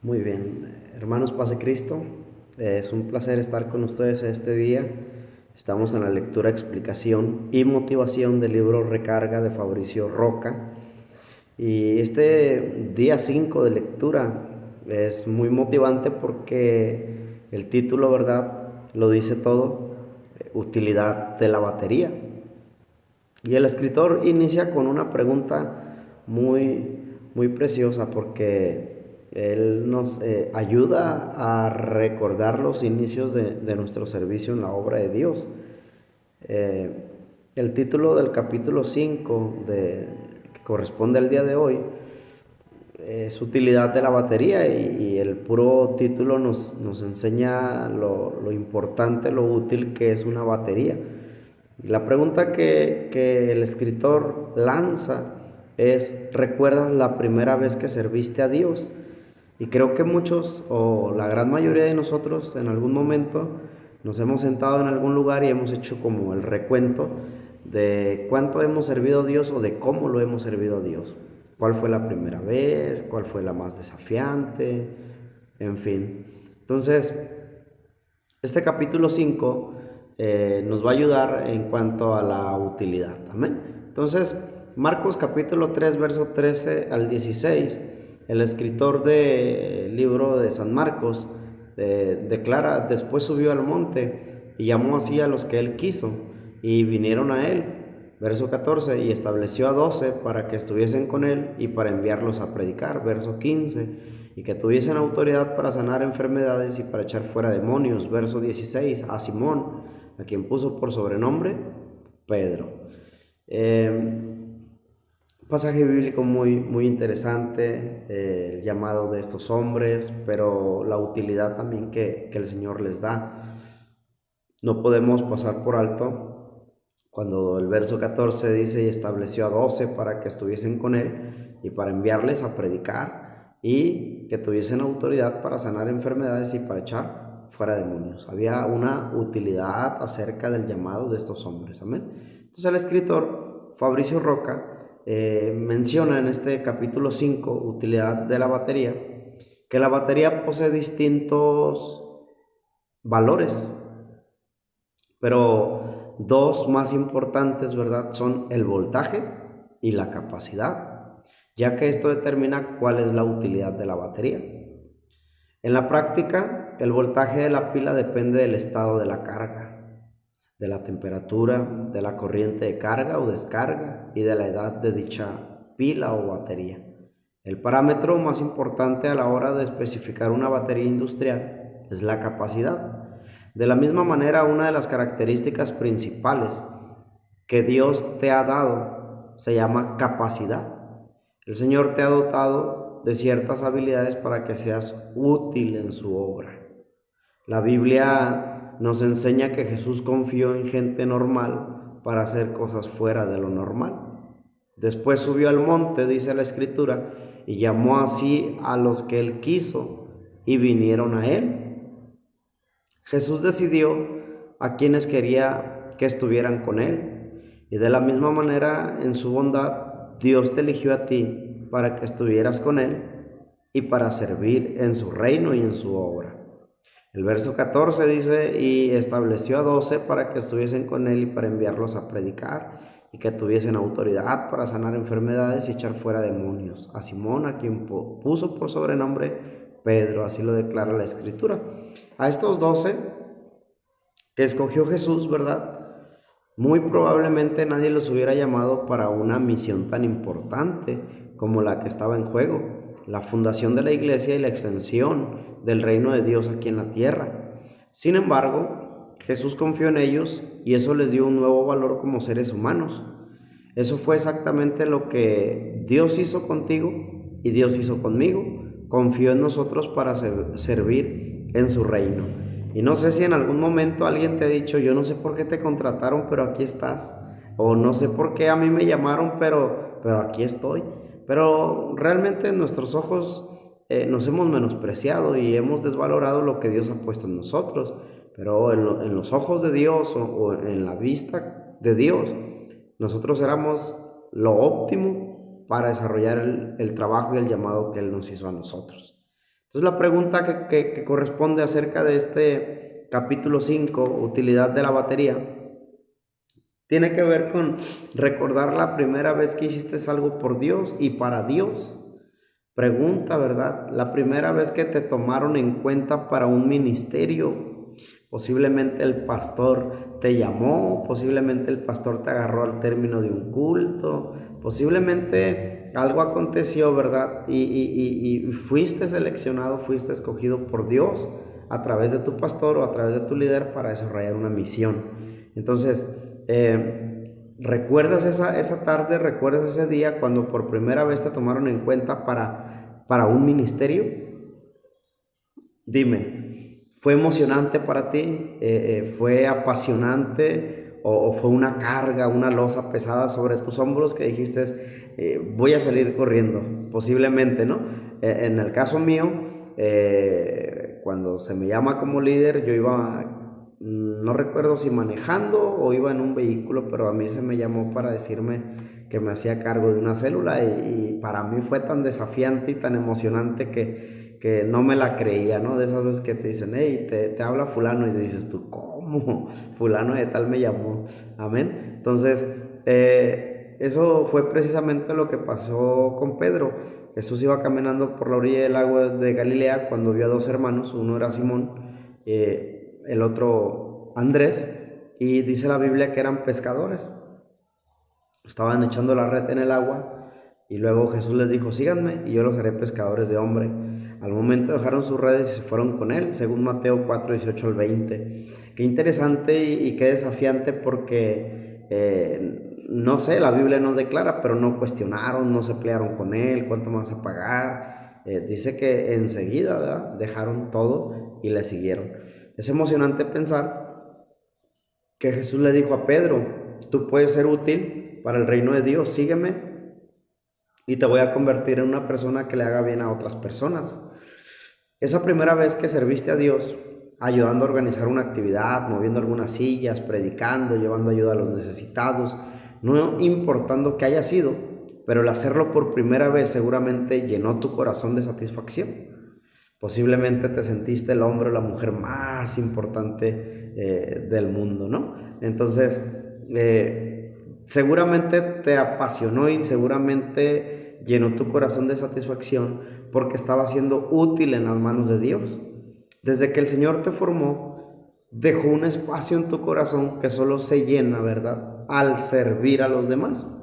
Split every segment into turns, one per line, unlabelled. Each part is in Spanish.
Muy bien, hermanos, paz de Cristo. Es un placer estar con ustedes este día. Estamos en la lectura, explicación y motivación del libro Recarga de Fabricio Roca. Y este día 5 de lectura es muy motivante porque el título, ¿verdad?, lo dice todo: utilidad de la batería. Y el escritor inicia con una pregunta muy preciosa, porque él nos ayuda a recordar los inicios de nuestro servicio en la obra de Dios. Eh, el título del capítulo 5 que corresponde al día de hoy es utilidad de la batería, y el puro título nos enseña lo importante, lo útil que es una batería. La pregunta que el escritor lanza es: ¿recuerdas la primera vez que serviste a Dios? Y creo que muchos, o la gran mayoría de nosotros, en algún momento nos hemos sentado en algún lugar y hemos hecho como el recuento de cuánto hemos servido a Dios o de cómo lo hemos servido a Dios. ¿Cuál fue la primera vez? ¿Cuál fue la más desafiante? En fin. Entonces, este capítulo 5 nos va a ayudar en cuanto a la utilidad. Amén. Entonces, Marcos capítulo 3, verso 13 al 16, el escritor del libro de San Marcos declara: después subió al monte y llamó así a los que él quiso, y vinieron a él. Verso 14, y estableció a 12 para que estuviesen con él y para enviarlos a predicar. Verso 15, y que tuviesen autoridad para sanar enfermedades y para echar fuera demonios. Verso 16, a Simón, a quien puso por sobrenombre Pedro. Pasaje bíblico muy interesante, el llamado de estos hombres, pero la utilidad también que el Señor les da. No podemos pasar por alto cuando el verso 14 dice: y estableció a 12 para que estuviesen con él y para enviarles a predicar, y que tuviesen autoridad para sanar enfermedades y para echar fuera demonios. Había una utilidad acerca del llamado de estos hombres. Amén. Entonces el escritor Fabricio Roca menciona en este capítulo 5, utilidad de la batería, que la batería posee distintos valores, pero dos más importantes, ¿verdad?, son el voltaje y la capacidad, ya que esto determina cuál es la utilidad de la batería. En la práctica, el voltaje de la pila depende del estado de la carga, de la temperatura, de la corriente de carga o descarga y de la edad de dicha pila o batería. El parámetro más importante a la hora de especificar una batería industrial es la capacidad. De la misma manera, una de las características principales que Dios te ha dado se llama capacidad. El Señor te ha dotado de ciertas habilidades para que seas útil en su obra. La Biblia nos enseña que Jesús confió en gente normal para hacer cosas fuera de lo normal. Después subió al monte, dice la Escritura, y llamó así a los que él quiso, y vinieron a él. Jesús decidió a quienes quería que estuvieran con él, y de la misma manera, en su bondad, Dios te eligió a ti para que estuvieras con él y para servir en su reino y en su obra. El verso 14 dice: y estableció a 12 para que estuviesen con él y para enviarlos a predicar, y que tuviesen autoridad para sanar enfermedades y echar fuera demonios. A Simón, a quien puso por sobrenombre Pedro, así lo declara la Escritura. A estos 12 que escogió Jesús, ¿verdad?, muy probablemente nadie los hubiera llamado para una misión tan importante como la que estaba en juego: la fundación de la iglesia y la extensión del reino de Dios aquí en la tierra. Sin embargo, Jesús confió en ellos, y eso les dio un nuevo valor como seres humanos. Eso fue exactamente lo que Dios hizo contigo y Dios hizo conmigo. Confió en nosotros para servir en su reino. Y no sé si en algún momento alguien te ha dicho: yo no sé por qué te contrataron, pero aquí estás. O no sé por qué a mí me llamaron, pero aquí estoy. Pero realmente en nuestros ojos nos hemos menospreciado y hemos desvalorado lo que Dios ha puesto en nosotros. Pero en los ojos de Dios, o en la vista de Dios, nosotros éramos lo óptimo para desarrollar el trabajo y el llamado que Él nos hizo a nosotros. Entonces la pregunta que corresponde acerca de este capítulo 5, utilidad de la batería, tiene que ver con recordar la primera vez que hiciste algo por Dios y para Dios. Pregunta, ¿verdad? La primera vez que te tomaron en cuenta para un ministerio. Posiblemente el pastor te llamó, posiblemente el pastor te agarró al término de un culto, posiblemente algo aconteció, ¿verdad? Y fuiste seleccionado, fuiste escogido por Dios a través de tu pastor o a través de tu líder para desarrollar una misión. Entonces, ¿recuerdas esa tarde, recuerdas ese día cuando por primera vez te tomaron en cuenta para un ministerio? Dime, ¿fue emocionante para ti? ¿Fue apasionante? ¿O fue una carga, una losa pesada sobre tus hombros que dijiste, voy a salir corriendo? Posiblemente, ¿no? En el caso mío, cuando se me llama como líder, yo iba, no recuerdo si manejando o iba en un vehículo, pero a mí se me llamó para decirme que me hacía cargo de una célula y para mí fue tan desafiante y tan emocionante que no me la creía, ¿no? De esas veces que te dicen, hey, te habla fulano y dices tú, ¿cómo? Fulano de tal me llamó, amén. Entonces, eso fue precisamente lo que pasó con Pedro. Jesús iba caminando por la orilla del lago de Galilea cuando vio a dos hermanos, uno era Simón, el otro Andrés, y dice la Biblia que eran pescadores. Estaban echando la red en el agua y luego Jesús les dijo, síganme y yo los haré pescadores de hombre. Al momento dejaron sus redes y se fueron con él, según Mateo 4, 18 al 20. Qué interesante y qué desafiante porque, no sé, la Biblia no declara, pero no cuestionaron, no se pelearon con él, cuánto me vas a pagar. Dice que enseguida, ¿verdad?, dejaron todo y le siguieron. Es emocionante pensar que Jesús le dijo a Pedro, tú puedes ser útil para el reino de Dios, sígueme y te voy a convertir en una persona que le haga bien a otras personas. Esa primera vez que serviste a Dios, ayudando a organizar una actividad, moviendo algunas sillas, predicando, llevando ayuda a los necesitados, no importando qué haya sido, pero el hacerlo por primera vez seguramente llenó tu corazón de satisfacción. Posiblemente te sentiste el hombre o la mujer más importante del mundo, ¿no? Entonces, seguramente te apasionó y seguramente llenó tu corazón de satisfacción porque estaba siendo útil en las manos de Dios. Desde que el Señor te formó, dejó un espacio en tu corazón que solo se llena, ¿verdad?, al servir a los demás.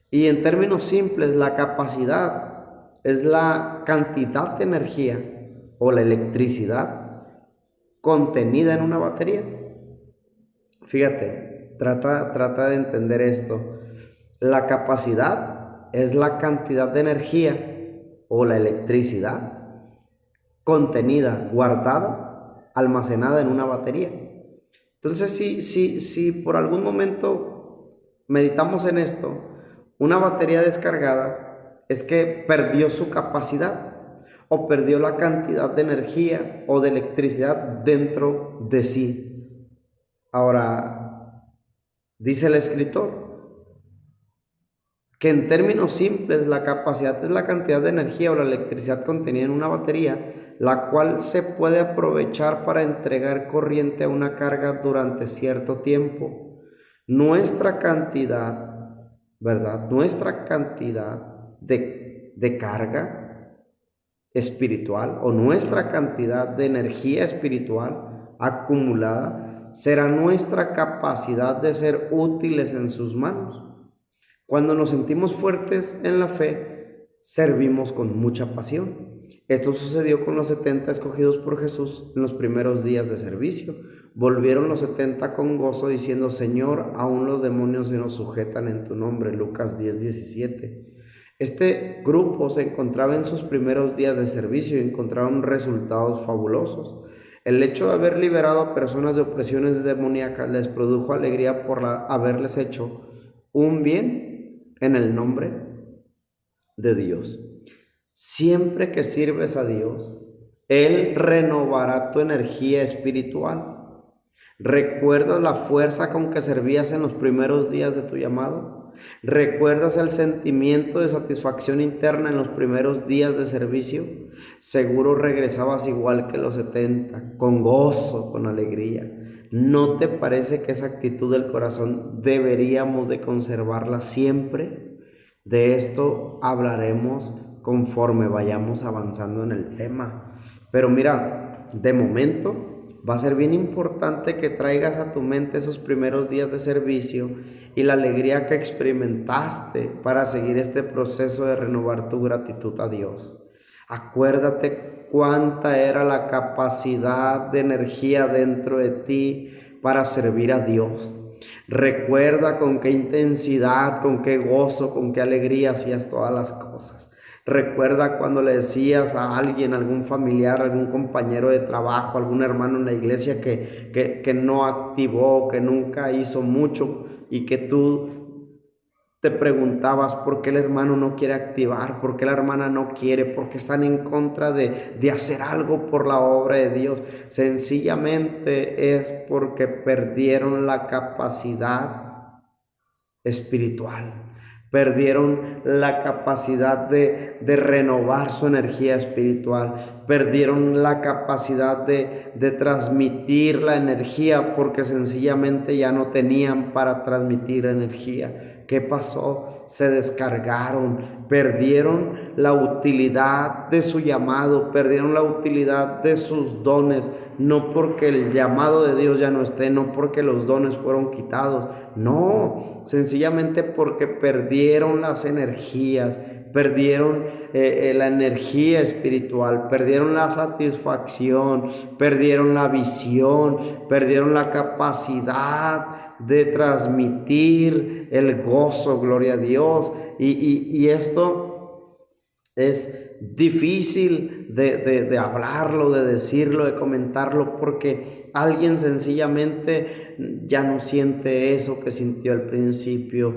Y en términos simples, la capacidad es la cantidad de energía o la electricidad contenida en una batería. Fíjate, trata de entender esto. La capacidad es la cantidad de energía o la electricidad contenida, guardada, almacenada en una batería. Entonces, si por algún momento meditamos en esto, una batería descargada es que perdió su capacidad o perdió la cantidad de energía o de electricidad dentro de sí. Ahora, dice el escritor que en términos simples la capacidad es la cantidad de energía o la electricidad contenida en una batería, la cual se puede aprovechar para entregar corriente a una carga durante cierto tiempo. Nuestra cantidad, ¿verdad? Nuestra cantidad de carga espiritual o nuestra cantidad de energía espiritual acumulada será nuestra capacidad de ser útiles en sus manos. Cuando nos sentimos fuertes en la fe, servimos con mucha pasión. Esto sucedió con los 70 escogidos por Jesús en los primeros días de servicio. Volvieron los 70 con gozo diciendo, Señor, aún los demonios se nos sujetan en tu nombre. Lucas 10, 17. Este grupo se encontraba en sus primeros días de servicio y encontraron resultados fabulosos. El hecho de haber liberado a personas de opresiones demoníacas les produjo alegría por haberles hecho un bien en el nombre de Dios. Siempre que sirves a Dios, Él renovará tu energía espiritual. ¿Recuerdas la fuerza con que servías en los primeros días de tu llamado? ¿Recuerdas el sentimiento de satisfacción interna en los primeros días de servicio? Seguro regresabas igual que los 70, con gozo, con alegría. ¿No te parece que esa actitud del corazón deberíamos de conservarla siempre? De esto hablaremos conforme vayamos avanzando en el tema. Pero mira, de momento va a ser bien importante que traigas a tu mente esos primeros días de servicio y la alegría que experimentaste para seguir este proceso de renovar tu gratitud a Dios. Acuérdate cuánta era la capacidad de energía dentro de ti para servir a Dios. Recuerda con qué intensidad, con qué gozo, con qué alegría hacías todas las cosas. Recuerda cuando le decías a alguien, algún familiar, algún compañero de trabajo, algún hermano en la iglesia que no activó, que nunca hizo mucho y que tú te preguntabas por qué el hermano no quiere activar, por qué la hermana no quiere, por qué están en contra de hacer algo por la obra de Dios. Sencillamente es porque perdieron la capacidad espiritual. Perdieron la capacidad de renovar su energía espiritual. Perdieron la capacidad de transmitir la energía porque sencillamente ya no tenían para transmitir energía. ¿Qué pasó? Se descargaron, perdieron la utilidad de su llamado, perdieron la utilidad de sus dones, no porque el llamado de Dios ya no esté, no porque los dones fueron quitados, no, sencillamente porque perdieron las energías, perdieron la energía espiritual, perdieron la satisfacción, perdieron la visión, perdieron la capacidad de transmitir el gozo, gloria a Dios. Y esto es difícil de hablarlo, de decirlo, de comentarlo, porque alguien sencillamente ya no siente eso que sintió al principio.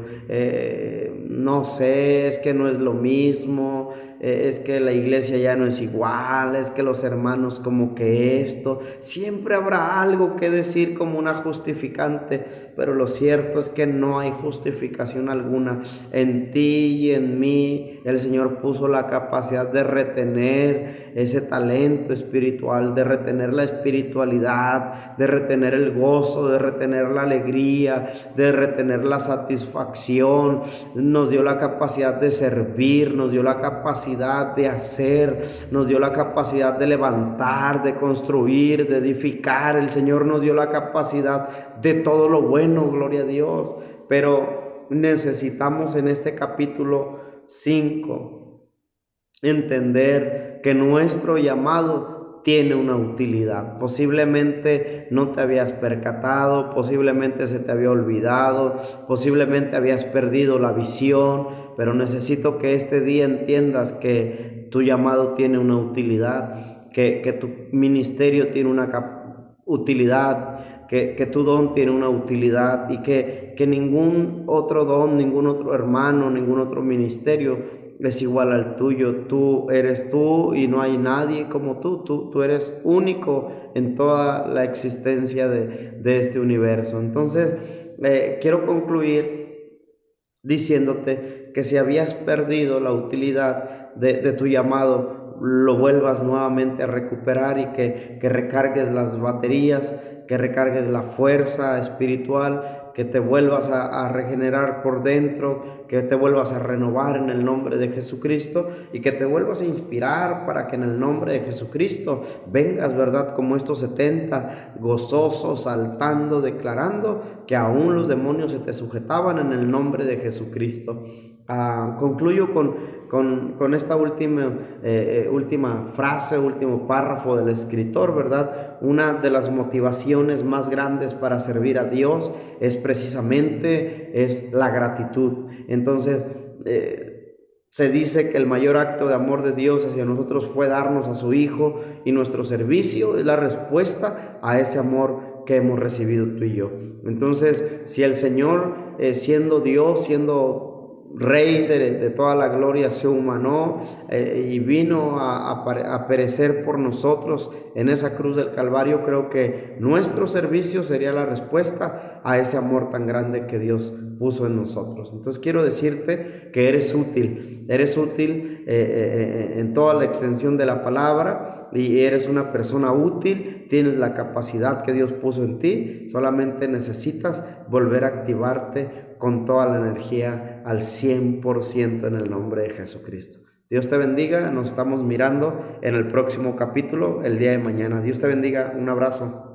No sé, es que no es lo mismo, es que la iglesia ya no es igual, es que los hermanos como que esto. Siempre habrá algo que decir como una justificante, pero lo cierto es que no hay justificación alguna. En ti y en mí el Señor puso la capacidad de retener ese talento espiritual, de retener la espiritualidad, de retener el gozo, de retener la alegría, de retener la satisfacción. Nos dio la capacidad de servir, nos dio la capacidad de hacer, nos dio la capacidad de levantar, de construir, de edificar. El Señor nos dio la capacidad de todo lo bueno, gloria a Dios. Pero necesitamos en este capítulo 5 entender que nuestro llamado tiene una utilidad. Posiblemente no te habías percatado, posiblemente se te había olvidado, posiblemente habías perdido la visión, pero necesito que este día entiendas que tu llamado tiene una utilidad, que tu ministerio tiene una utilidad, que tu don tiene una utilidad y que ningún otro don, ningún otro hermano, ningún otro ministerio es igual al tuyo. Tú eres tú y no hay nadie como tú eres único en toda la existencia de este universo. Entonces, quiero concluir diciéndote que si habías perdido la utilidad de tu llamado, lo vuelvas nuevamente a recuperar y que recargues las baterías, que recargues la fuerza espiritual, que te vuelvas a regenerar por dentro, que te vuelvas a renovar en el nombre de Jesucristo y que te vuelvas a inspirar para que en el nombre de Jesucristo vengas, ¿verdad? Como estos 70 gozosos, saltando, declarando que aún los demonios se te sujetaban en el nombre de Jesucristo. Concluyo con esta última frase, último párrafo del escritor, ¿verdad? Una de las motivaciones más grandes para servir a Dios es precisamente la gratitud. Entonces, se dice que el mayor acto de amor de Dios hacia nosotros fue darnos a su Hijo, y nuestro servicio es la respuesta a ese amor que hemos recibido tú y yo. Entonces, si el Señor, siendo Dios, siendo Rey de toda la gloria se humanó y vino a perecer por nosotros en esa cruz del Calvario. Creo que nuestro servicio sería la respuesta a ese amor tan grande que Dios puso en nosotros. Entonces quiero decirte que eres útil en toda la extensión de la palabra, y eres una persona útil, tienes la capacidad que Dios puso en ti, solamente necesitas volver a activarte con toda la energía al 100% en el nombre de Jesucristo. Dios te bendiga, nos estamos mirando en el próximo capítulo el día de mañana. Dios te bendiga, un abrazo.